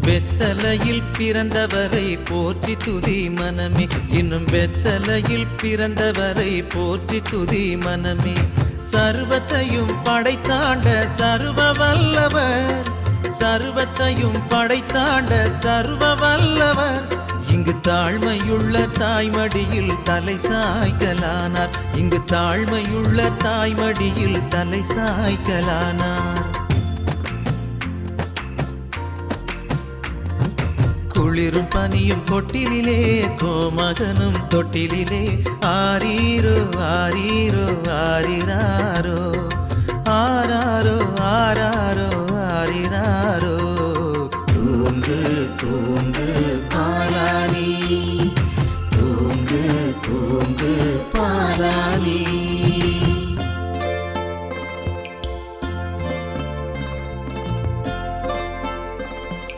வெத்தலையில் பிறந்தவரை போற்றி துதி மனமே, இன்னும் வெத்தலையில் பிறந்தவரை போற்றி துதி மனமே. சர்வத்தையும் படைத்தாண்ட சர்வ வல்லவர், சர்வத்தையும் படைத்தாண்ட சர்வ வல்லவர். இங்கு தாழ்மையுள்ள தாய்மடியில் தலை சாய்க்கலானார், இங்கு தாழ்மையுள்ள தாய்மடியில் தலை சாய்க்கலானார். குளிரும் பனியும் கொட்டிலே, கோமகனும் தொட்டிலே. ஆரீரோ ஆரீரோ ஆரிராரோ, ஆராரோ ஆராரோ ஆரிராரோ. தூங்கு தூங்கு பாலானி, தூங்கு தூங்கு பாலானி.